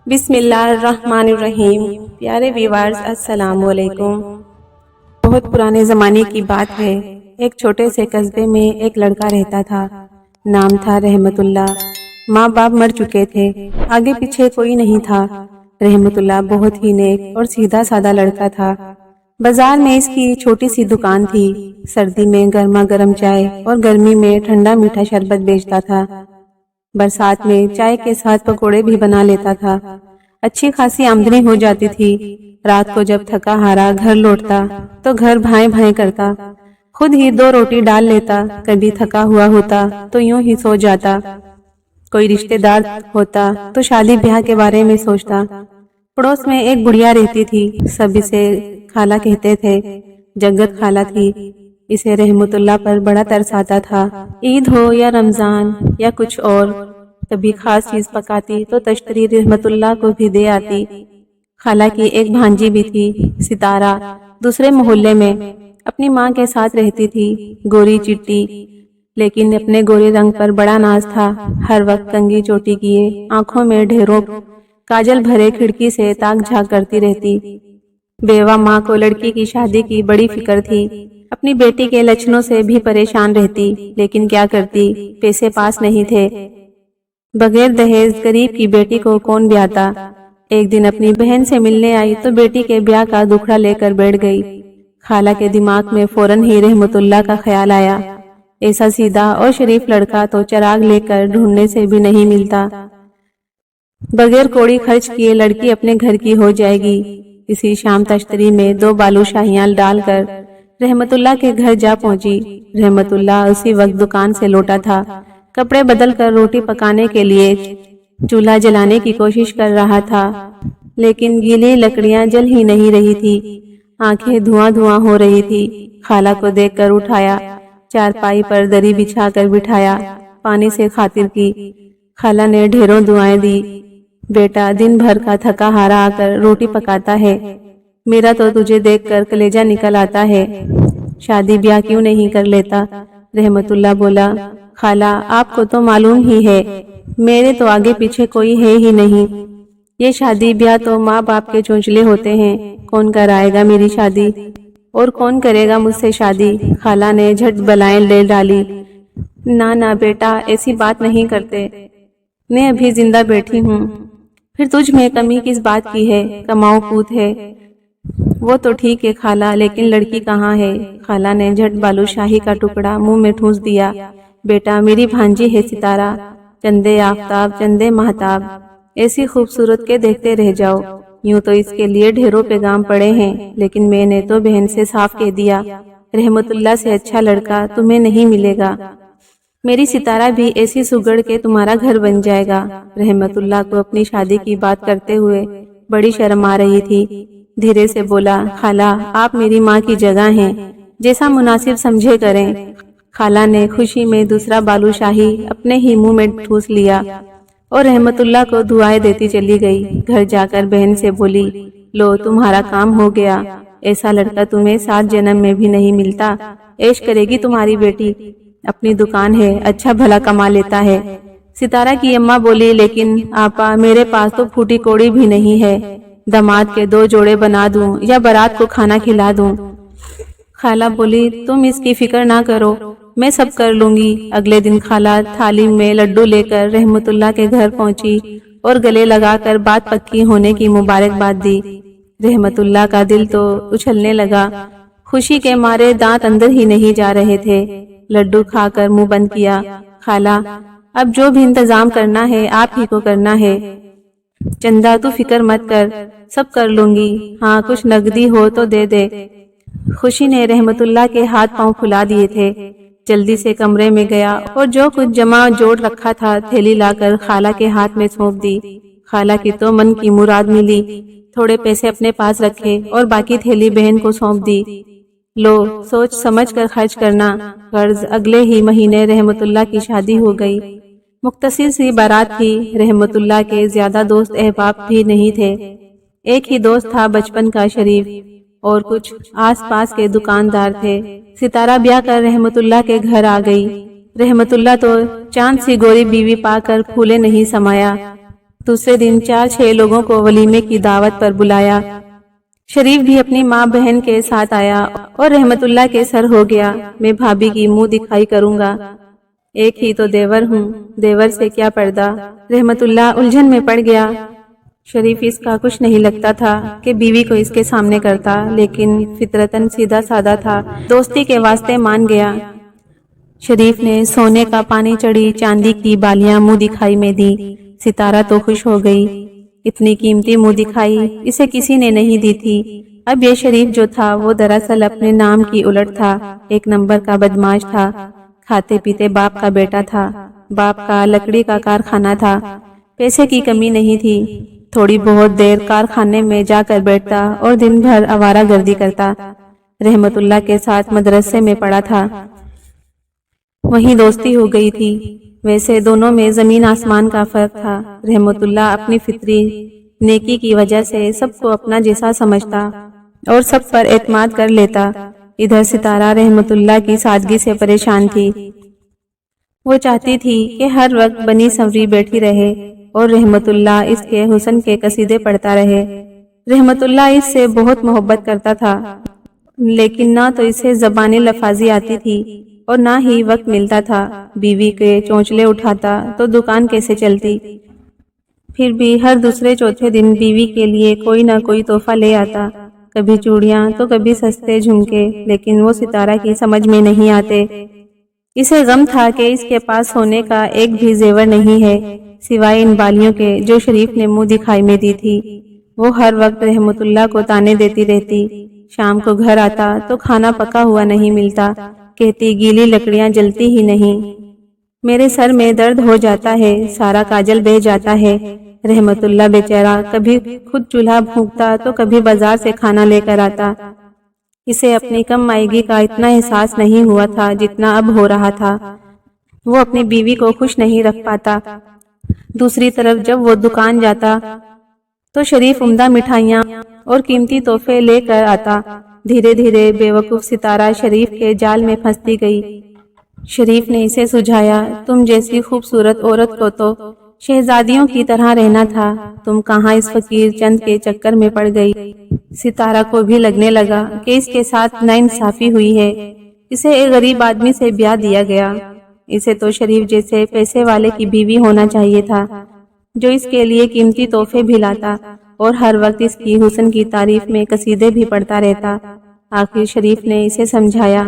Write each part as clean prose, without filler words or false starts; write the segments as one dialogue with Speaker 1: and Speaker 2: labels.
Speaker 1: بسم اللہ الرحمن الرحیم۔ پیارے ویورز السلام علیکم۔ بہت پرانے زمانے کی بات ہے، ایک چھوٹے سے قصبے میں ایک لڑکا رہتا تھا، نام تھا رحمت اللہ۔ ماں باپ مر چکے تھے، آگے پیچھے کوئی نہیں تھا۔ رحمت اللہ بہت ہی نیک اور سیدھا سادہ لڑکا تھا۔ بازار میں اس کی چھوٹی سی دکان تھی، سردی میں گرما گرم چائے اور گرمی میں ٹھنڈا میٹھا شربت بیچتا تھا۔ برسات میں چائے کے ساتھ پکوڑے بھی بنا لیتا تھا، اچھی خاصی آمدنی ہو جاتی تھی۔ رات کو جب تھکا ہارا گھر لوٹتا تو گھر بھائیں بھائیں کرتا، خود ہی 2 روٹی ڈال لیتا، کبھی تھکا ہوا ہوتا تو یوں ہی سو جاتا، کوئی رشتہ دار ہوتا تو شادی بیاہ کے بارے میں سوچتا۔ پڑوس میں ایک بڑھیا رہتی تھی، سب اسے خالہ کہتے تھے، جگت خالہ تھی۔ اسے رحمت اللہ پر بڑا ترس آتا تھا، عید ہو یا رمضان یا کچھ اور، کبھی خاص چیز پکاتی تو تشتری رحمت اللہ کو بھی دے آتی۔ خالہ کی ایک بھانجی بھی تھی، ستارہ، دوسرے محلے میں، اپنی ماں کے ساتھ رہتی تھی، گوری چٹی، لیکن اپنے گورے رنگ پر بڑا ناز تھا۔ ہر وقت کنگھی چوٹی کیے، آنکھوں میں ڈھیروں کاجل بھرے کھڑکی سے تاک جھانک کرتی رہتی۔ بیوہ ماں کو لڑکی کی شادی کی بڑی فکر تھی، اپنی بیٹی کے لچھنوں سے بھی پریشان رہتی، لیکن کیا کرتی، پیسے پاس نہیں تھے۔ بغیر دہیز غریب کی بیٹی کو کون بیاتا۔ ایک دن اپنی بہن سے ملنے آئی تو بیٹی کے بیاہ کا دکھڑا لے کر بیٹھ گئی۔ خالہ کے دماغ میں فوراً ہی رحمت اللہ کا خیال آیا، ایسا سیدھا اور شریف لڑکا تو چراغ لے کر ڈھونڈنے سے بھی نہیں ملتا، بغیر کوڑی خرچ کیے لڑکی اپنے گھر کی ہو جائے گی۔ اسی شام تشتری میں 2 بالو شاہیاں ڈال کر رحمت اللہ کے گھر جا پہنچی۔ رحمت اللہ اسی وقت دکان سے لوٹا تھا، کپڑے بدل کر روٹی پکانے کے لیے چولہا جلانے کی کوشش کر رہا تھا، لیکن گیلی لکڑیاں جل ہی نہیں رہی تھی، آنکھیں دھواں دھواں ہو رہی تھی۔ خالہ کو دیکھ کر اٹھایا، چارپائی پر دری بچھا کر بٹھایا، پانی سے خاطر کی۔ خالہ نے ڈھیروں دعائیں دی، بیٹا دن بھر کا تھکا ہارا آ کر روٹی پکاتا ہے، میرا تو تجھے دیکھ کر کلیجہ نکل آتا ہے، شادی بیاہ کیوں نہیں کر لیتا؟ رحمت اللہ بولا، خالہ آپ کو تو معلوم ہی ہے، میرے تو آگے پیچھے کوئی ہے ہی نہیں، یہ شادی بیاہ تو ماں باپ کے چونچلے ہوتے ہیں، کون کرائے گا میری شادی، اور کون کرے گا مجھ سے شادی؟ خالہ نے جھٹ بلائیں لے ڈالی، نہ بیٹا ایسی بات نہیں کرتے، میں ابھی زندہ بیٹھی ہوں، پھر تجھ میں کمی کس بات کی ہے، کماؤ پوت ہے۔ وہ تو ٹھیک ہے خالہ، لیکن لڑکی کہاں ہے؟ خالہ نے جھٹ بالو شاہی کا ٹکڑا منہ میں ٹھونس دیا، بیٹا میری بھانجی ہے ستارہ، چندے آفتاب چندے مہتاب، ایسی خوبصورت کے دیکھتے رہ جاؤ۔ یوں تو اس کے لیے ڈھیروں پیغام پڑے ہیں، لیکن میں نے تو بہن سے صاف کہہ دیا، رحمت اللہ سے اچھا لڑکا تمہیں نہیں ملے گا، میری ستارہ بھی ایسی سگڑ کے تمہارا گھر بن جائے گا۔ رحمت اللہ کو اپنی شادی کی بات کرتے ہوئے بڑی شرم آ رہی تھی، دھیرے سے بولا، خالہ آپ میری ماں کی جگہ ہیں، جیسا مناسب سمجھے کریں۔ خالہ نے خوشی میں دوسرا بالو شاہی اپنے ہی منہ میں ٹھوس لیا اور رحمت اللہ کو دعائیں دیتی چلی گئی۔ گھر جا کر بہن سے بولی، لو تمہارا کام ہو گیا، ایسا لڑکا تمہیں 7 جنم میں بھی نہیں ملتا، عیش کرے گی تمہاری بیٹی، اپنی دکان ہے، اچھا بھلا کما لیتا ہے۔ ستارہ کی اماں بولی، لیکن آپا میرے پاس تو پھوٹی کوڑی بھی نہیں ہے، داماد کے 2 جوڑے بنا دوں یا بارات کو کھانا کھلا دوں؟ خالہ بولی، تم اس کی فکر نہ کرو، میں سب کر لوں گی۔ اگلے دن خالہ تھالی میں لڈو لے کر رحمت اللہ کے گھر پہنچی اور گلے لگا کر بات پکی ہونے کی مبارکباد دی۔ رحمت اللہ کا دل تو اچھلنے لگا، خوشی کے مارے دانت اندر ہی نہیں جا رہے تھے۔ لڈو کھا کر منہ بند کیا، خالہ اب جو بھی انتظام کرنا ہے آپ ہی کو کرنا ہے، چندہ تو فکر مت کر، سب کر لوں گی، ہاں کچھ نقدی ہو تو دے دے۔ خوشی نے رحمت اللہ کے ہاتھ پاؤں پھلا دیے تھے، جلدی سے کمرے میں گیا اور جو کچھ جمع جوڑ رکھا تھا تھیلی لا کر خالہ کے ہاتھ میں سونپ دی۔ خالہ کی تو من کی مراد ملی، تھوڑے پیسے اپنے پاس رکھے اور باقی تھیلی بہن کو سونپ دی، لو سوچ سمجھ کر خرچ کرنا، غرض اگلے ہی مہینے رحمت اللہ کی شادی ہو گئی۔ مختصر سی بارات تھی، رحمت اللہ کے زیادہ دوست احباب بھی نہیں تھے، ایک ہی دوست تھا بچپن کا شریف، اور کچھ آس پاس کے دکاندار تھے۔ ستارہ بیاہ کر رحمت اللہ کے گھر آ گئی۔ رحمت اللہ تو چاند سی گوری بیوی پا کر پھولے نہیں سمایا، دوسرے دن 4-6 لوگوں کو ولیمے کی دعوت پر بلایا۔ شریف بھی اپنی ماں بہن کے ساتھ آیا اور رحمت اللہ کے سر ہو گیا، میں بھابھی کی منہ دکھائی کروں گا، ایک ہی تو دیور ہوں، دیور سے کیا پردہ۔ رحمت اللہ الجھن میں پڑ گیا۔ شریف اس کا کچھ نہیں لگتا تھا کہ بیوی کو اس کے سامنے کرتا، لیکن فطرتاً سیدھا سادہ تھا، دوستی کے واسطے مان گیا۔ شریف نے سونے کا پانی چڑھی چاندی کی بالیاں منہ دکھائی میں دی۔ ستارہ تو خوش ہو گئی، اتنی قیمتی منہ دکھائی اسے کسی نے نہیں دی تھی۔ اب یہ شریف جو تھا وہ دراصل اپنے نام کی الٹ تھا، ایک نمبر کا بدماش تھا، کھاتے پیتے باپ کا بیٹا تھا، باپ کا لکڑی کا کارخانہ تھا، پیسے کی کمی نہیں تھی، تھوڑی بہت دیر کارخانے میں جا کر بیٹھتا اور دن بھر آوارہ گردی کرتا۔ رحمت اللہ کے ساتھ مدرسے میں پڑھا تھا، وہیں دوستی ہو گئی تھی۔ ویسے دونوں میں زمین آسمان کا فرق تھا۔ رحمت اللہ اپنی فطری نیکی کی وجہ سے سب کو اپنا جیسا سمجھتا اور سب پر اعتماد کر لیتا۔ ادھر ستارہ رحمت اللہ کی سادگی سے پریشان تھی، وہ چاہتی تھی کہ ہر وقت بنی سنوری بیٹھی رہے اور رحمت اللہ اس کے حسن کے قصیدے پڑھتا رہے۔ رحمت اللہ اس سے بہت محبت کرتا تھا، لیکن نہ تو اسے زبانی لفاظی آتی تھی اور نہ ہی وقت ملتا تھا۔ بیوی کے چونچلے اٹھاتا تو دکان کیسے چلتی۔ پھر بھی ہر دوسرے چوتھے دن بیوی کے لیے کوئی نہ کوئی تحفہ لے آتا، کبھی چوڑیاں تو کبھی سستے جھمکے، لیکن وہ ستارہ کی سمجھ میں نہیں آتے۔ اسے غم تھا کہ اس کے پاس سونے کا ایک بھی زیور نہیں ہے سوائے ان بالیوں کے جو شریف نے منہ دکھائی میں دی تھی۔ وہ ہر وقت رحمت اللہ کو تانے دیتی رہتی۔ شام کو گھر آتا تو کھانا پکا ہوا نہیں ملتا، کہتی گیلی لکڑیاں جلتی ہی نہیں، میرے سر میں درد ہو جاتا ہے، سارا کاجل بہہ جاتا ہے۔ رحمت اللہ بیچارہ کبھی خود چولہا پھونکتا تو کبھی بازار سے کھانا لے کر آتا۔ اسے اپنی کم مائیگی کا اتنا احساس نہیں ہوا تھا جتنا اب ہو رہا تھا۔ وہ اپنی بیوی کو خوش نہیں رکھ پاتا۔ دوسری طرف جب وہ دکان جاتا تو شریف عمدہ مٹھائیاں اور قیمتی تحفے لے کر آتا۔ دھیرے دھیرے بے وقوف ستارہ شریف کے جال میں پھنستی گئی۔ شریف نے اسے سجھایا، تم جیسی خوبصورت عورت کو تو شہزادیوں کی طرح رہنا تھا، تم کہاں اس فقیر چند کے چکر میں پڑ گئی۔ ستارہ کو بھی لگنے لگا کہ اس کے ساتھ ناانصافی ہوئی ہے، اسے ایک غریب آدمی سے بیاہ دیا گیا، اسے تو شریف جیسے پیسے والے کی بیوی ہونا چاہیے تھا جو اس کے لیے قیمتی تحفے بھی لاتا اور ہر وقت اس کی حسن کی تعریف میں قصیدے بھی پڑھتا رہتا۔ آخر شریف نے اسے سمجھایا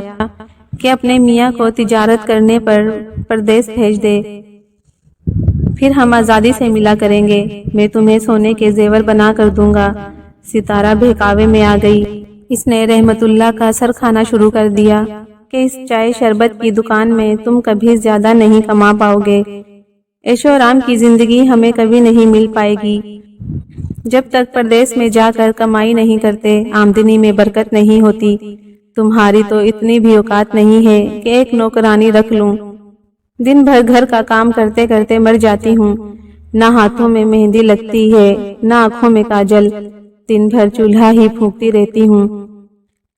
Speaker 1: کہ اپنے میاں کو تجارت کرنے پر پردیس بھیج دے، پھر ہم آزادی سے ملا کریں گے، میں تمہیں سونے کے زیور بنا کر دوں گا۔ ستارہ بہکاوے میں آ گئی، اس نے رحمت اللہ کا سر کھانا شروع کر دیا کہ اس چائے شربت کی دکان میں تم کبھی زیادہ نہیں کما پاؤ گے، عیش و آرام کی زندگی ہمیں کبھی نہیں مل پائے گی، جب تک پردیس میں جا کر کمائی نہیں کرتے آمدنی میں برکت نہیں ہوتی۔ تمہاری تو اتنی بھی اوقات نہیں ہے کہ ایک نوکرانی رکھ لوں، دن بھر گھر کا کام کرتے کرتے مر جاتی ہوں، نہ ہاتھوں میں مہندی لگتی ہے نہ آنکھوں میں کاجل، دن بھر چولہا ہی پھونکتی رہتی ہوں۔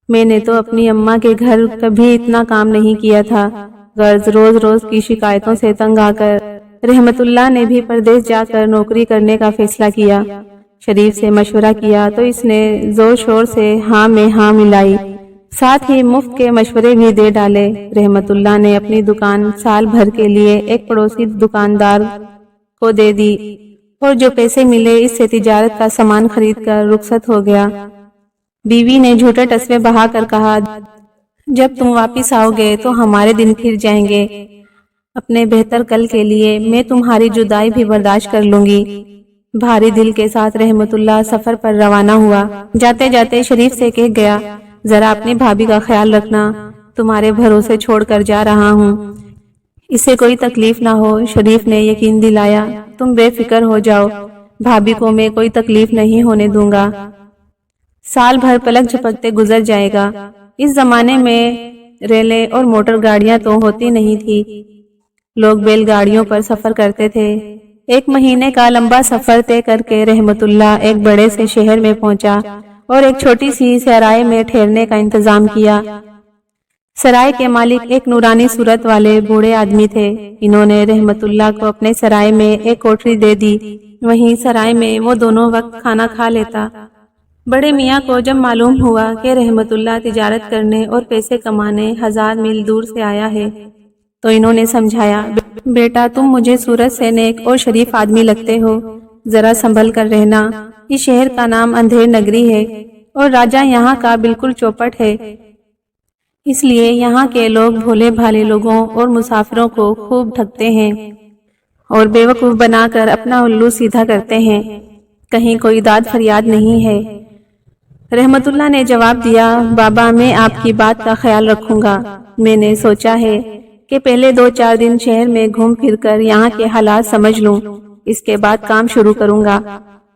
Speaker 1: میں نے تو اپنی اماں کے گھر کبھی اتنا کام نہیں کیا تھا۔ غرض روز روز کی شکایتوں سے تنگ آ کر رحمت اللہ نے بھی پردیس جا کر نوکری کرنے کا فیصلہ کیا۔ شریف سے مشورہ کیا تو اس نے زور شور سے ہاں میں ہاں ملائی، ساتھ ہی مفت کے مشورے بھی دے ڈالے۔ رحمت اللہ نے اپنی دکان سال بھر کے لیے ایک پڑوسی دکاندار کو دے دی اور جو پیسے ملے اس سے تجارت کا سامان خرید کر رخصت ہو گیا۔ بیوی نے جھوٹے ٹسوے بہا کر کہا، جب تم واپس آؤ گے تو ہمارے دن پھر جائیں گے، اپنے بہتر کل کے لیے میں تمہاری جدائی بھی برداشت کر لوں گی۔ بھاری دل کے ساتھ رحمت اللہ سفر پر روانہ ہوا۔ جاتے جاتے شریف سے کہہ گیا، ذرا اپنی بھابھی کا خیال رکھنا، تمہارے بھروسے چھوڑ کر جا رہا ہوں، اسے کوئی تکلیف نہ ہو۔ شریف نے یقین دلایا، تم بے فکر ہو جاؤ، بھابھی کو میں کوئی تکلیف نہیں ہونے دوں گا۔ سال بھر پلک جھپکتے گزر جائے گا۔ اس زمانے میں ریلیں اور موٹر گاڑیاں تو ہوتی نہیں تھی، لوگ بیل گاڑیوں پر سفر کرتے تھے۔ ایک مہینے کا لمبا سفر طے کر کے رحمت اللہ ایک بڑے سے شہر میں پہنچا اور ایک چھوٹی سی سرائے میں ٹھہرنے کا انتظام کیا۔ سرائے کے مالک ایک نورانی صورت والے بوڑھے آدمی تھے۔ انہوں نے رحمت اللہ کو اپنے سرائے میں ایک کوٹری دے دی وہیں سرائے میں وہ دونوں وقت کھانا کھا لیتا۔ بڑے میاں کو جب معلوم ہوا کہ رحمت اللہ تجارت کرنے اور پیسے کمانے 1000 میل دور سے آیا ہے تو انہوں نے سمجھایا، بیٹا تم مجھے صورت سے نیک اور شریف آدمی لگتے ہو، ذرا سنبھل کر رہنا۔ اس شہر کا نام اندھیر نگری ہے اور راجہ یہاں کا بالکل چوپٹ ہے، اس لیے یہاں کے لوگ بھولے بھالے لوگوں اور مسافروں کو خوب ٹھگتے ہیں اور بیوقوف بنا کر اپنا الو سیدھا کرتے ہیں، کہیں کوئی داد فریاد نہیں ہے۔ رحمت اللہ نے جواب دیا، بابا میں آپ کی بات کا خیال رکھوں گا۔ میں نے سوچا ہے کہ پہلے 2-4 دن شہر میں گھوم پھر کر یہاں کے حالات سمجھ لوں، اس کے بعد کام شروع کروں گا۔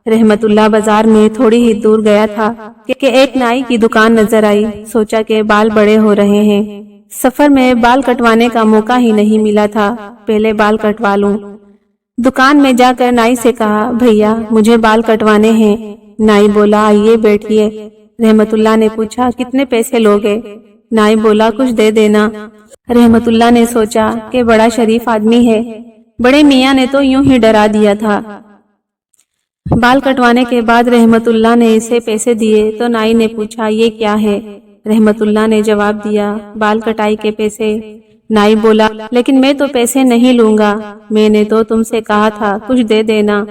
Speaker 1: رحمت اللہ بازار میں تھوڑی ہی دور گیا تھا کہ ایک نائی کی دکان نظر آئی۔ سوچا کہ بال بڑے ہو رہے ہیں، سفر میں بال کٹوانے کا موقع ہی نہیں ملا تھا، پہلے بال کٹوا لوں۔ دکان میں جا کر نائی سے کہا، بھیا مجھے بال کٹوانے ہیں۔ نائی بولا، آئیے بیٹھیے۔ رحمت اللہ نے پوچھا، کتنے پیسے لوگے؟ نائی بولا، کچھ دے دینا۔ رحمت اللہ نے سوچا کہ بڑا شریف آدمی ہے، بڑے میاں نے تو یوں ہی ڈرا دیا تھا۔ بال کٹوانے کے بعد رحمت اللہ نے اسے پیسے دیے تو نائی نے پوچھا، یہ کیا ہے؟ رحمت اللہ نے جواب دیا، بال کٹائی کے پیسے۔ نائی بولا، لیکن میں تو پیسے نہیں لوں گا، میں نے تو تم سے کہا تھا کچھ دے دینا،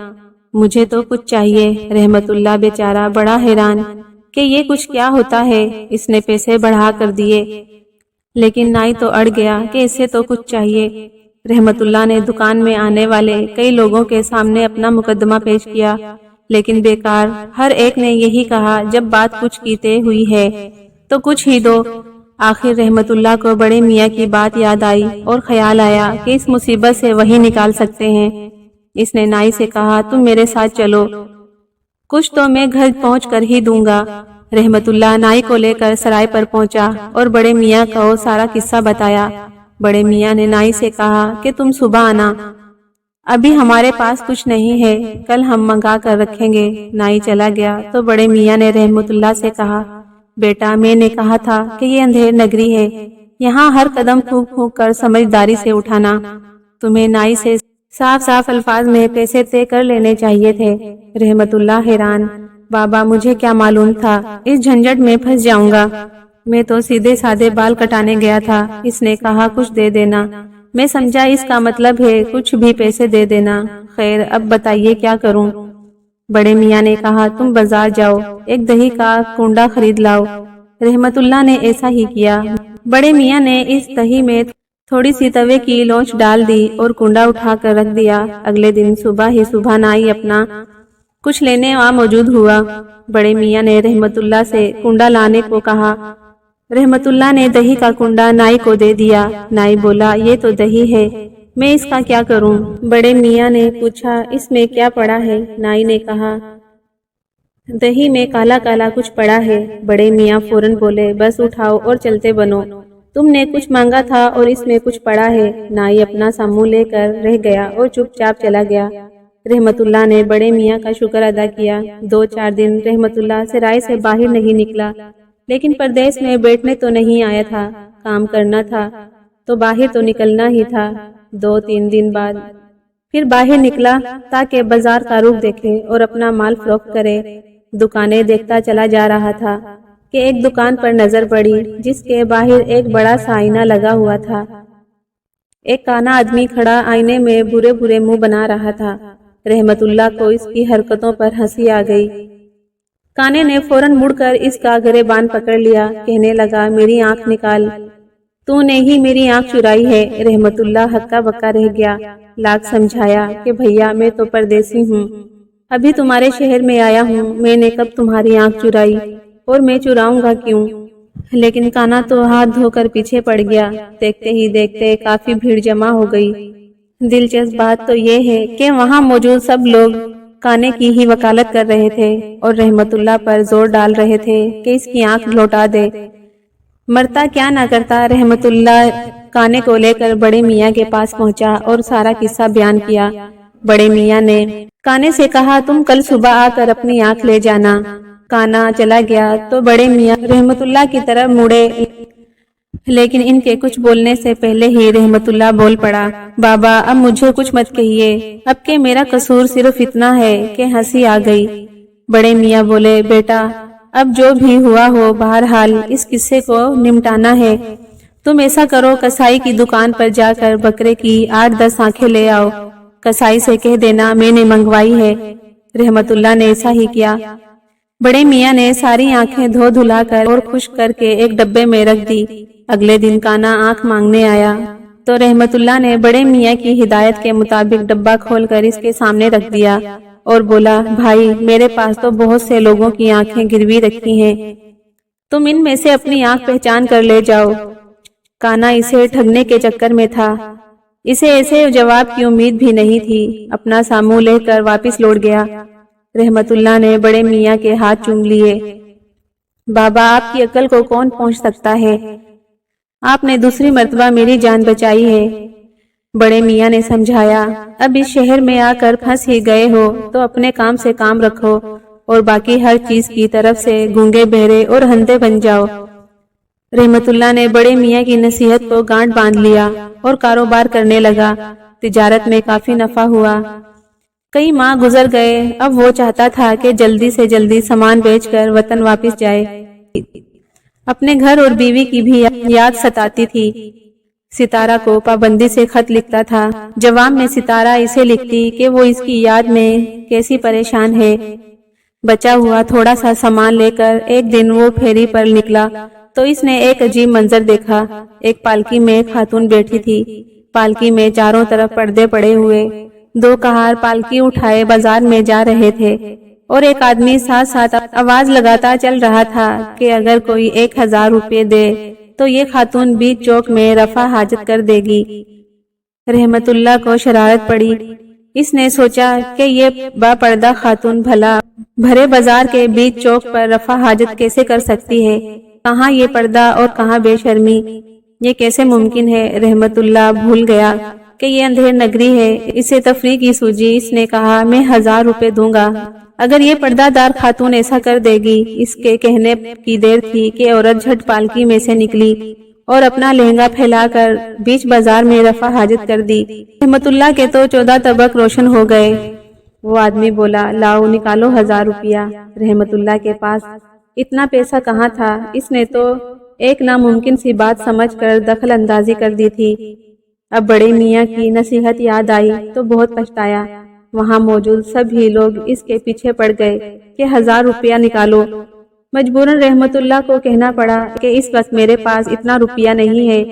Speaker 1: مجھے تو کچھ چاہیے۔ رحمت اللہ بیچارہ بڑا حیران کہ یہ کچھ کیا ہوتا ہے، اس نے پیسے بڑھا کر دیے، لیکن نائی تو اڑ گیا کہ اسے تو کچھ چاہیے۔ رحمت اللہ نے دکان میں آنے والے کئی لوگوں کے سامنے اپنا مقدمہ پیش کیا، لیکن بیکار، ہر ایک نے یہی کہا، جب بات کچھ کیتے ہوئی ہے تو کچھ ہی دو۔ آخر رحمت اللہ کو بڑے میاں کی بات یاد آئی اور خیال آیا کہ اس مصیبت سے وہی نکال سکتے ہیں۔ اس نے نائی سے کہا، تم میرے ساتھ چلو، کچھ تو میں گھر پہنچ کر ہی دوں گا۔ رحمت اللہ نائی کو لے کر سرائے پر پہنچا اور بڑے میاں کو سارا قصہ بتایا۔ بڑے میاں نے نائی سے کہا کہ تم صبح آنا، ابھی ہمارے پاس کچھ نہیں ہے، کل ہم منگا کر رکھیں گے۔ نائی چلا گیا تو بڑے میاں نے رحمت اللہ سے کہا، بیٹا میں نے کہا تھا کہ یہ اندھیر نگری ہے، یہاں ہر قدم پھونک پھونک کر سمجھداری سے اٹھانا، تمہیں نائی سے صاف صاف الفاظ میں پیسے طے کر لینے چاہیے تھے۔ رحمت اللہ حیران، بابا مجھے کیا معلوم تھا اس جھنجٹ میں پھنس جاؤں گا، میں تو سیدھے سادے بال کٹانے گیا تھا۔ اس نے کہا، کچھ دے دینا، میں سمجھا اس کا مطلب ہے کچھ بھی پیسے دے دینا۔ خیر اب بتائیے کیا کروں؟ بڑے میاں نے کہا، تم بازار جاؤ، ایک دہی کا کنڈا خرید لاؤ۔ رحمت اللہ نے ایسا ہی کیا۔ بڑے میاں نے اس دہی میں تھوڑی سی توے کی لونچ ڈال دی اور کنڈا اٹھا کر رکھ دیا۔ اگلے دن صبح ہی صبح نائی اپنا کچھ لینے وہاں موجود ہوا۔ بڑے میاں نے رحمت اللہ سے کنڈا لانے کو کہا۔ رحمت اللہ نے دہی کا کنڈا نائی کو دے دیا۔ نائی بولا، یہ تو دہی ہے، میں اس کا کیا کروں؟ بڑے میاں نے پوچھا، اس میں کیا پڑا ہے؟ نائی نے کہا، دہی میں کالا کالا کچھ پڑا ہے۔ بڑے میاں فوراً بولے، بس اٹھاؤ اور چلتے بنو، تم نے کچھ مانگا تھا اور اس میں کچھ پڑا ہے۔ نائی اپنا سا منہ لے کر رہ گیا اور چپ چاپ چلا گیا۔ رحمت اللہ نے بڑے میاں کا شکر ادا کیا۔ 2-4 دن رحمت اللہ سرائے سے باہر نہیں نکلا، لیکن پردیس میں بیٹھنے تو نہیں آیا تھا، کام کرنا تھا تو باہر تو نکلنا ہی تھا۔ 2-3 دن بعد پھر باہر نکلا تاکہ بازار کا رخ دیکھے اور اپنا مال فروخت کرے۔ دکانیں دیکھتا چلا جا رہا تھا کہ ایک دکان پر نظر پڑی جس کے باہر ایک بڑا سا آئینہ لگا ہوا تھا۔ ایک کانا آدمی کھڑا آئینے میں برے برے منہ بنا رہا تھا۔ رحمت اللہ کو اس کی حرکتوں پر ہنسی آ گئی۔ کانے نے فوراً مڑ کر اس کا گریبان پکڑ لیا، کہنے لگا، میری آنکھ نکال، تو نے ہی میری آنکھ چرائی ہے۔ رحمت اللہ ہکا بکا رہ گیا، لاکھ سمجھایا کہ بھیا میں تو پردیسی ہوں، ابھی تمہارے شہر میں آیا ہوں، میں نے کب تمہاری آنکھ چرائی اور میں چراؤں گا کیوں؟ لیکن کانا تو ہاتھ دھو کر پیچھے پڑ گیا۔ دیکھتے ہی دیکھتے کافی بھیڑ جمع ہو گئی۔ دلچسپ بات تو یہ ہے کہ وہاں موجود سب لوگ کانے کی ہی وکالت کر رہے تھے اور رحمت اللہ پر زور ڈال رہے تھے کہ اس کی آنکھ لوٹا دے۔ مرتا کیا نہ کرتا۔ رحمت اللہ کانے کو لے کر بڑے میاں کے پاس پہنچا اور سارا قصہ بیان کیا۔ بڑے میاں نے کانے سے کہا، تم کل صبح آ کر اپنی آنکھ لے جانا۔ کانا چلا گیا تو بڑے میاں رحمت اللہ کی طرف مڑے۔ لیکن ان کے کچھ بولنے سے پہلے ہی رحمت اللہ بول پڑا، بابا اب مجھے کچھ مت کہیے، اب کہ میرا قصور صرف اتنا ہے کہ ہنسی آ گئی۔ بڑے میاں بولے، بیٹا اب جو بھی ہوا ہو، بہرحال اس قصے کو نمٹانا ہے۔ تم ایسا کرو، کسائی کی دکان پر جا کر بکرے کی 8-10 آنکھیں لے آؤ، کسائی سے کہہ دینا میں نے منگوائی ہے۔ رحمت اللہ نے ایسا ہی کیا۔ بڑے میاں نے ساری آنکھیں دھو دھلا کر اور خشک کر کے ایک ڈبے میں رکھ دی۔ اگلے دن کانا آنکھ مانگنے آیا تو رحمت اللہ نے بڑے میاں کی ہدایت کے مطابق ڈبہ کھول کر اس کے سامنے رکھ دیا اور بولا، بھائی میرے پاس تو بہت سے لوگوں کی آنکھیں گروی رکھی ہیں، تم ان میں سے اپنی آنکھ پہچان کر لے جاؤ۔ کانا اسے ٹھگنے کے چکر میں تھا، اسے ایسے جواب کی امید بھی نہیں تھی، اپنا سامو لے کر واپس لوٹ گیا۔ رحمت اللہ نے بڑے میاں کے ہاتھ چوم لیے، بابا آپ کی عقل کو کون پہنچ سکتا ہے، آپ نے دوسری مرتبہ میری جان بچائی ہے۔ بڑے میاں نے سمجھایا، اب اس شہر میں آ کر پھنس ہی گئے ہو تو اپنے کام سے کام رکھو اور باقی ہر چیز کی طرف سے گونگے بہرے اور اندھے بن جاؤ۔ رحمت اللہ نے بڑے میاں کی نصیحت کو گانٹ باندھ لیا اور کاروبار کرنے لگا۔ تجارت میں کافی نفع ہوا۔ کئی ماہ گزر گئے، اب وہ چاہتا تھا کہ جلدی سے جلدی سامان بیچ کر وطن واپس جائے۔ اپنے گھر اور بیوی کی بھی یاد ستاتی تھی۔ ستارہ کو پابندی سے خط لکھتا تھا۔ جواب میں ستارہ اسے لکھتی کہ وہ اس کی یاد میں کیسی پریشان ہے۔ بچا ہوا تھوڑا سا سامان لے کر ایک دن وہ پھیری پر نکلا تو اس نے ایک عجیب منظر دیکھا۔ ایک پالکی میں ایک خاتون بیٹھی تھی، پالکی میں چاروں طرف پردے پڑے ہوئے، دو کہار پالکی اٹھائے بازار میں جا رہے تھے اور ایک آدمی ساتھ ساتھ آواز لگاتا چل رہا تھا کہ اگر کوئی 1000 روپے دے تو یہ خاتون بیچ چوک میں رفع حاجت کر دے گی۔ رحمت اللہ کو شرارت پڑی۔ اس نے سوچا کہ یہ با پردہ خاتون بھلا بھرے بازار کے بیچ چوک پر رفع حاجت کیسے کر سکتی ہے؟ کہاں یہ پردہ اور کہاں بے شرمی؟ یہ کیسے ممکن ہے؟ رحمت اللہ بھول گیا کہ یہ اندھیر نگری ہے۔ اسے تفریح کی سوجی، اس نے کہا، میں 1000 روپے دوں گا اگر یہ پردہ دار خاتون ایسا کر دے گی۔ اس کے کہنے کی دیر تھی کہ عورت جھٹ پالکی میں سے نکلی اور اپنا لہنگا پھیلا کر بیچ بازار میں رفع حاجت کر دی۔ رحمت اللہ کے تو 14 طبق روشن ہو گئے۔ وہ آدمی بولا، لاؤ نکالو 1000 روپیہ۔ رحمت اللہ کے پاس اتنا پیسہ کہاں تھا؟ اس نے تو ایک ناممکن سی بات سمجھ کر دخل اندازی کر دی تھی۔ اب بڑے میاں کی نصیحت یاد آئی تو بہت پچھتایا۔ وہاں موجود سبھی لوگ اس کے پیچھے پڑ گئے کہ 1000 روپیہ نکالو۔ مجبوراً رحمت اللہ کو کہنا پڑا کہ اس وقت میرے پاس اتنا روپیہ نہیں ہے،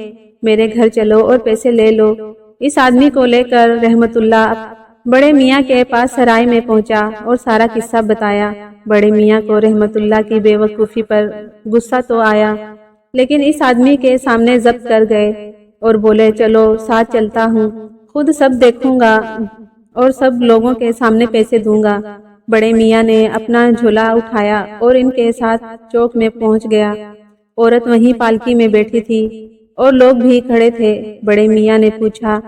Speaker 1: میرے گھر چلو اور پیسے لے لو۔ اس آدمی کو لے کر رحمت اللہ بڑے میاں کے پاس سرائے میں پہنچا اور سارا قصہ بتایا۔ بڑے میاں کو رحمت اللہ کی بے وقوفی پر غصہ تو آیا، لیکن اس آدمی کے سامنے ضبط کر گئے اور بولے، چلو ساتھ چلتا ہوں، خود سب دیکھوں گا اور سب لوگوں کے سامنے پیسے دوں گا۔ بڑے میاں نے اپنا جھولا اٹھایا اور ان کے ساتھ چوک میں پہنچ گیا۔ عورت وہیں پالکی میں بیٹھی تھی اور لوگ بھی کھڑے تھے۔ بڑے میاں نے پوچھا،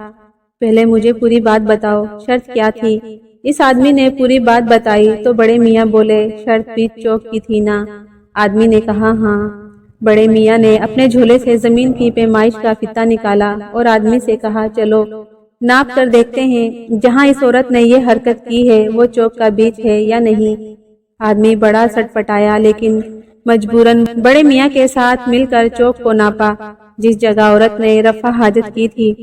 Speaker 1: پہلے مجھے پوری بات بتاؤ، شرط کیا تھی؟ اس آدمی نے پوری بات بتائی تو بڑے میاں بولے، شرط بیچ چوک کی تھی نا؟ آدمی نے کہا، ہاں۔ بڑے میاں نے اپنے جھولے سے زمین کی پیمائش کا فیتہ نکالا اور آدمی سے کہا، چلو ناپ کر دیکھتے ہیں جہاں اس عورت نے یہ حرکت کی ہے وہ چوک کا بیچ ہے یا نہیں۔ آدمی بڑا سٹ پٹایا، لیکن مجبوراً بڑے میاں کے ساتھ مل کر چوک کو ناپا۔ جس جگہ عورت نے رفع حاجت کی تھی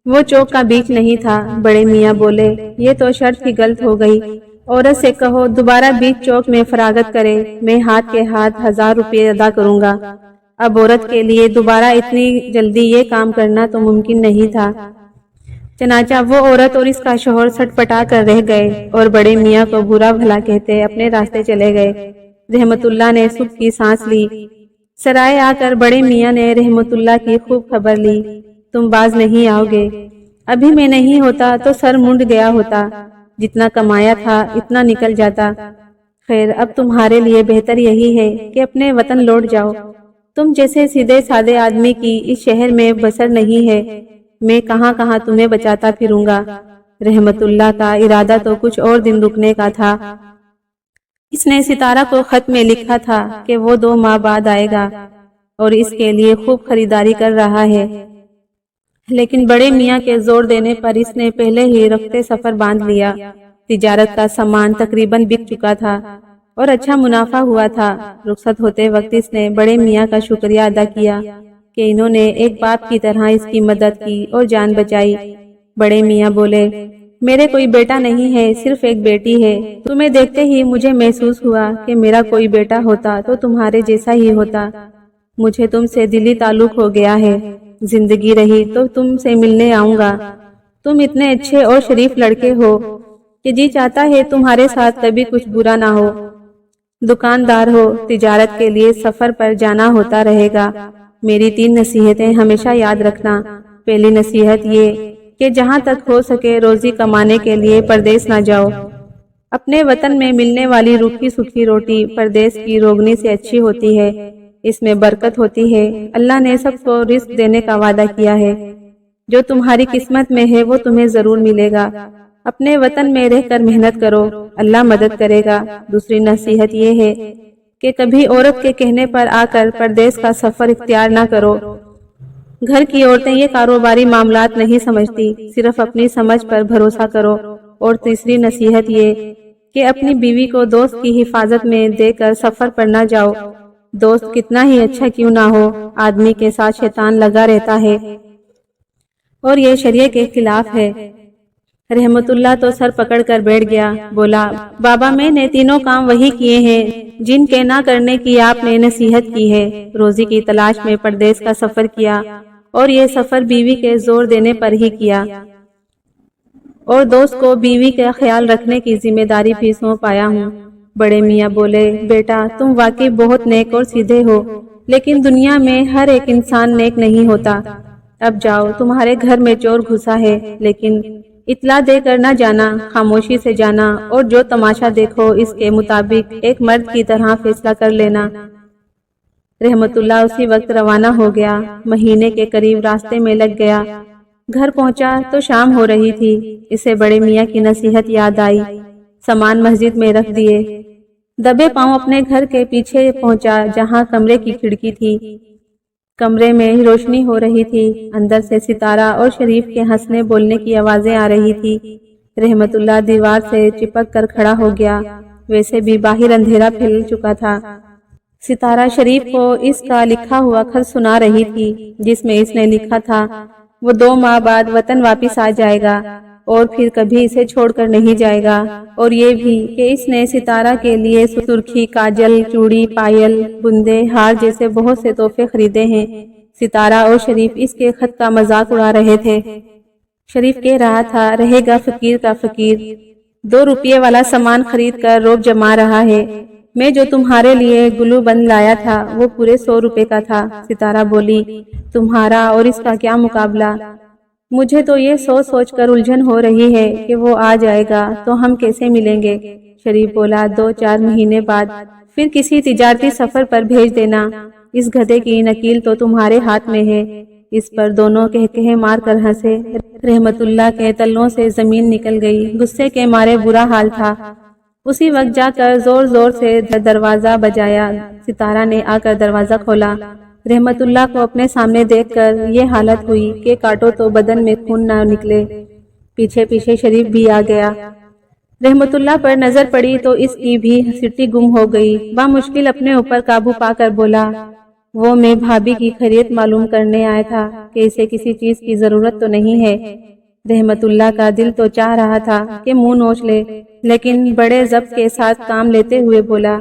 Speaker 1: وہ چوک کا بیچ نہیں تھا۔ بڑے میاں بولے، یہ تو شرط ہی غلط ہو گئی، عورت سے کہو دوبارہ بیچ چوک میں فراغت کرے، میں ہاتھ کے ہاتھ 1000 روپے ادا کروں گا۔ اب عورت کے لیے دوبارہ اتنی جلدی یہ کام کرنا تو ممکن نہیں تھا۔ چنانچہ وہ عورت اور اس کا شوہر سٹ پٹا کر رہ گئے اور بڑے میاں کو برا بھلا کہتے اپنے راستے چلے گئے۔ رحمت اللہ نے سکھ کی سانس لی۔ سرائے آ کر بڑے میاں نے رحمت اللہ کی خوب خبر لی، تم باز نہیں آؤ گے۔ ابھی میں نہیں ہوتا تو سر منڈ گیا ہوتا، جتنا کمایا تھا اتنا نکل جاتا۔ خیر اب تمہارے لیے بہتر یہی ہے کہ اپنے وطن لوٹ جاؤ۔ تم جیسے سیدھے سادے آدمی کی اس شہر میں بسر نہیں ہے، میں کہاں کہاں تمہیں بچاتا پھروں گا۔ رحمت اللہ کا ارادہ تو کچھ اور دن رکنے کا تھا۔ اس نے ستارہ کو خط میں لکھا تھا کہ وہ 2 ماہ بعد آئے گا اور اس کے لیے خوب خریداری کر رہا ہے، لیکن بڑے میاں کے زور دینے پر اس نے پہلے ہی رفتے سفر باندھ لیا۔ تجارت کا سامان تقریباً بک چکا تھا اور اچھا منافع ہوا تھا۔ رخصت ہوتے وقت اس نے بڑے میاں کا شکریہ ادا کیا کہ انہوں نے ایک باپ کی طرح اس کی مدد کی اور جان بچائی۔ بڑے میاں بولے، میرے کوئی بیٹا نہیں ہے، صرف ایک بیٹی ہے۔ تمہیں دیکھتے ہی مجھے محسوس ہوا کہ میرا کوئی بیٹا ہوتا تو تمہارے جیسا ہی ہوتا۔ مجھے تم سے دلی تعلق ہو گیا ہے، زندگی رہی تو تم سے ملنے آؤں گا۔ تم اتنے اچھے اور شریف لڑکے ہو کہ جی چاہتا ہے تمہارے ساتھ کبھی کچھ برا نہ ہو۔ دکاندار ہو، تجارت کے لیے سفر پر جانا ہوتا رہے گا۔ میری 3 نصیحتیں ہمیشہ یاد رکھنا۔ پہلی نصیحت یہ کہ جہاں تک ہو سکے روزی کمانے کے لیے پردیس نہ جاؤ۔ اپنے وطن میں ملنے والی روکھی سکھی روٹی پردیس کی روغنی سے اچھی ہوتی ہے، اس میں برکت ہوتی ہے۔ اللہ نے سب کو رزق دینے کا وعدہ کیا ہے، جو تمہاری قسمت میں ہے وہ تمہیں ضرور ملے گا۔ اپنے وطن میں رہ کر محنت کرو، اللہ مدد کرے گا۔ دوسری نصیحت یہ ہے کہ کبھی عورت کے کہنے پر آ کر پردیس کا سفر اختیار نہ کرو۔ گھر کی عورتیں یہ کاروباری معاملات نہیں سمجھتی، صرف اپنی سمجھ پر بھروسہ کرو۔ اور تیسری نصیحت یہ کہ اپنی بیوی کو دوست کی حفاظت میں دے کر سفر پر نہ جاؤ۔ دوست کتنا ہی اچھا کیوں نہ ہو، آدمی کے ساتھ شیطان لگا رہتا ہے اور یہ شریعت کے خلاف ہے۔ رحمت اللہ تو سر پکڑ کر بیٹھ گیا، بولا، بابا میں نے تینوں کام وہی کیے ہیں جن کے نہ کرنے کی آپ نے نصیحت کی ہے۔ روزی کی تلاش میں پردیس کا سفر کیا اور یہ سفر بیوی کے زور دینے پر ہی کیا، اور دوست کو بیوی کا خیال رکھنے کی ذمہ داری بھی سونپ آیا ہوں۔ بڑے میاں بولے، بیٹا تم واقعی بہت نیک اور سیدھے ہو، لیکن دنیا میں ہر ایک انسان نیک نہیں ہوتا۔ اب جاؤ، تمہارے گھر میں چور گھسا ہے، لیکن اطلاع دے کر نہ جانا، خاموشی سے جانا اور جو تماشا دیکھو اس کے مطابق ایک مرد کی طرح فیصلہ کر لینا۔ رحمت اللہ اسی وقت روانہ ہو گیا، مہینے کے قریب راستے میں لگ گیا۔ گھر پہنچا تو شام ہو رہی تھی۔ اسے بڑے میاں کی نصیحت یاد آئی، سامان مسجد میں رکھ دیے، دبے پاؤں اپنے گھر کے پیچھے پہنچا جہاں کمرے کی کھڑکی تھی۔ کمرے میں روشنی ہو رہی تھی، اندر سے ستارہ اور شریف کے ہنسنے بولنے کی آوازیں آ رہی تھی۔ رحمت اللہ دیوار سے چپک کر کھڑا ہو گیا، ویسے بھی باہر اندھیرا پھیل چکا تھا۔ ستارہ شریف کو اس کا لکھا ہوا خط سنا رہی تھی، جس میں اس نے لکھا تھا وہ 2 ماہ بعد وطن واپس آ جائے گا اور پھر کبھی اسے چھوڑ کر نہیں جائے گا، اور یہ بھی کہ اس نے ستارہ کے لیے سرخی، کاجل، چوڑی، پائل، بندے، ہار جیسے بہت سے تحفے خریدے ہیں۔ ستارہ اور شریف اس کے خط کا مذاق اڑا رہے تھے۔ شریف کہہ رہا تھا، رہے گا فقیر کا فقیر، 2 روپے والا سامان خرید کر روب جما رہا ہے۔ میں جو تمہارے لیے گلو بند لایا تھا وہ پورے 100 روپے کا تھا۔ ستارہ بولی، تمہارا اور اس کا کیا مقابلہ؟ مجھے تو یہ سوچ کر الجھن ہو رہی ہے کہ وہ آ جائے گا تو ہم کیسے ملیں گے۔ شریف بولا، 2-4 مہینے بعد پھر کسی تجارتی سفر پر بھیج دینا، اس گدھے کی نکیل تو تمہارے ہاتھ میں ہے۔ اس پر دونوں کہکہے مار کر ہنسے۔ رحمت اللہ کے تلوں سے زمین نکل گئی، غصے کے مارے برا حال تھا۔ اسی وقت جا کر زور زور سے دروازہ بجایا۔ ستارہ نے آ کر دروازہ کھولا۔ رحمت اللہ کو اپنے سامنے دیکھ کر یہ حالت ہوئی کہ کاٹو تو بدن میں خون نہ نکلے۔ پیچھے پیچھے شریف بھی آ گیا۔ رحمت اللہ پر نظر پڑی تو اس کی بھی سٹی گم ہو گئی۔ بامشکل اپنے اوپر قابو پا کر بولا، وہ میں بھابھی کی خیریت معلوم کرنے آیا تھا کہ اسے کسی چیز کی ضرورت تو نہیں ہے۔ رحمت اللہ کا دل تو چاہ رہا تھا کہ منہ نوچ لے، لیکن بڑے ضبط کے ساتھ کام لیتے ہوئے بولا،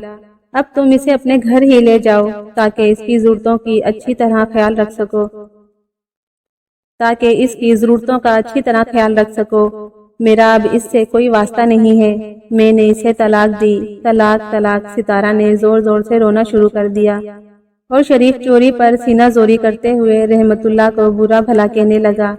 Speaker 1: اب تم اسے اپنے گھر ہی لے جاؤ تاکہ اس کی ضرورتوں کا اچھی طرح خیال رکھ سکو۔ میرا اب اس سے کوئی واسطہ نہیں ہے، میں نے اسے طلاق دی۔ طلاق طلاق، ستارہ نے زور زور سے رونا شروع کر دیا اور شریف چوری پر سینہ زوری کرتے ہوئے رحمت اللہ کو برا بھلا کہنے لگا۔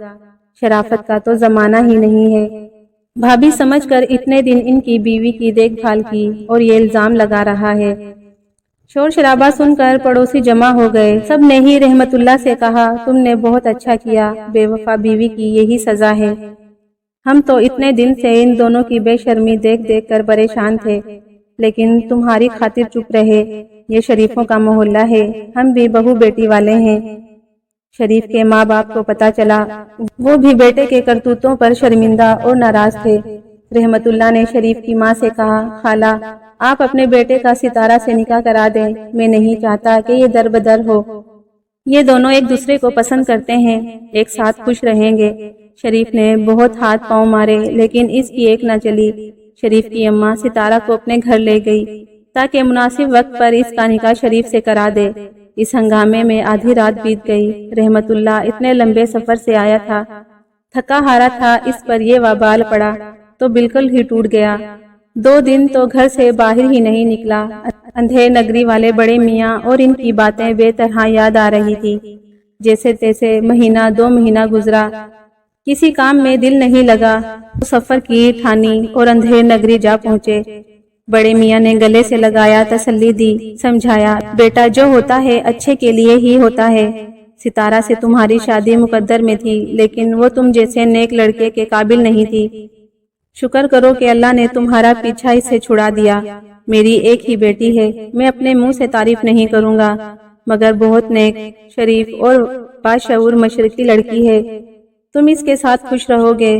Speaker 1: شرافت کا تو زمانہ ہی نہیں ہے۔ بھابھی سمجھ کر اتنے دن ان کی بیوی کی دیکھ بھال کی اور یہ الزام لگا رہا ہے۔ شور شرابہ سن کر پڑوسی جمع ہو گئے۔ سب نے ہی رحمت اللہ سے کہا، تم نے بہت اچھا کیا، بے وفا بیوی کی یہی سزا ہے۔ ہم تو اتنے دن سے ان دونوں کی بے شرمی دیکھ دیکھ کر پریشان تھے، لیکن تمہاری خاطر چپ رہے۔ یہ شریفوں کا محلہ ہے، ہم بھی بہو بیٹی والے ہیں۔ شریف کے ماں باپ کو پتہ چلا، وہ بھی بیٹے کے کرتوتوں پر شرمندہ اور ناراض تھے۔ رحمت اللہ نے شریف کی ماں سے کہا، خالہ آپ اپنے بیٹے کا ستارہ سے نکاح کرا دیں، میں نہیں چاہتا کہ یہ در بدر ہو۔ یہ دونوں ایک دوسرے کو پسند کرتے ہیں، ایک ساتھ خوش رہیں گے۔ شریف نے بہت ہاتھ پاؤں مارے لیکن اس کی ایک نہ چلی۔ شریف کی اماں ستارہ کو اپنے گھر لے گئی تاکہ مناسب وقت پر اس کا نکاح شریف سے کرا دے۔ اس ہنگامے میں آدھی رات بیت گئی۔ رحمت اللہ اتنے لمبے سفر سے آیا تھا، تھکا ہارا تھا، اس پر یہ وبال پڑا تو بالکل ہی ٹوٹ گیا۔ 2 دن تو گھر سے باہر ہی نہیں نکلا۔ اندھیر نگری والے بڑے میاں اور ان کی باتیں بے طرح یاد آ رہی تھی۔ جیسے تیسے مہینہ 2 مہینہ گزرا، کسی کام میں دل نہیں لگا۔ سفر کی ٹھانی اور اندھیر نگری جا پہنچے۔ بڑے میاں نے گلے سے لگایا، تسلی دی، سمجھایا، بیٹا جو ہوتا ہے اچھے کے لیے ہی ہوتا ہے۔ ستارہ سے تمہاری شادی مقدر میں تھی لیکن وہ تم جیسے نیک لڑکے کے قابل نہیں تھی۔ شکر کرو کہ اللہ نے تمہارا پیچھا اس سے چھڑا دیا۔ میری ایک ہی بیٹی ہے، میں اپنے منہ سے تعریف نہیں کروں گا، مگر بہت نیک، شریف اور باشعور مشرقی لڑکی ہے۔ تم اس کے ساتھ خوش رہو گے۔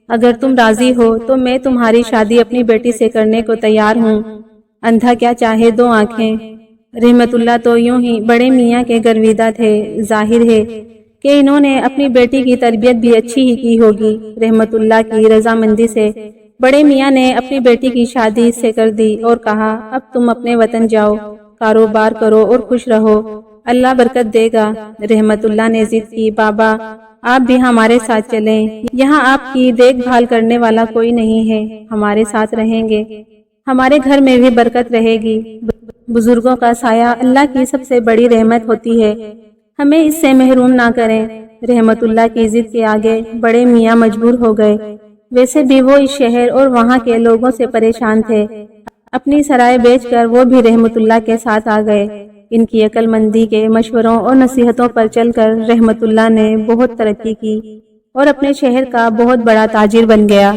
Speaker 1: اگر تم راضی ہو تو میں تمہاری شادی اپنی بیٹی سے کرنے کو تیار ہوں۔ اندھا کیا چاہے 2 آنکھیں۔ رحمت اللہ تو یوں ہی بڑے میاں کے گرویدہ تھے۔ ظاہر ہے کہ انہوں نے اپنی بیٹی کی تربیت بھی اچھی ہی کی ہوگی۔ رحمت اللہ کی رضامندی سے بڑے میاں نے اپنی بیٹی کی شادی اس سے کر دی اور کہا، اب تم اپنے وطن جاؤ، کاروبار کرو اور خوش رہو، اللہ برکت دے گا۔ رحمت اللہ نے ضد کی، بابا آپ بھی ہمارے ساتھ چلیں، یہاں آپ کی دیکھ بھال کرنے والا کوئی نہیں ہے، ہمارے ساتھ رہیں گے، ہمارے گھر میں بھی برکت رہے گی۔ بزرگوں کا سایہ اللہ کی سب سے بڑی رحمت ہوتی ہے، ہمیں اس سے محروم نہ کریں۔ رحمت اللہ کی ضد کے آگے بڑے میاں مجبور ہو گئے۔ ویسے بھی وہ اس شہر اور وہاں کے لوگوں سے پریشان تھے، اپنی سرائے بیچ کر وہ بھی رحمت اللہ کے ساتھ آ گئے۔ ان کی عقل مندی کے مشوروں اور نصیحتوں پر چل کر رحمت اللہ نے بہت ترقی کی اور اپنے شہر کا بہت بڑا تاجر بن گیا۔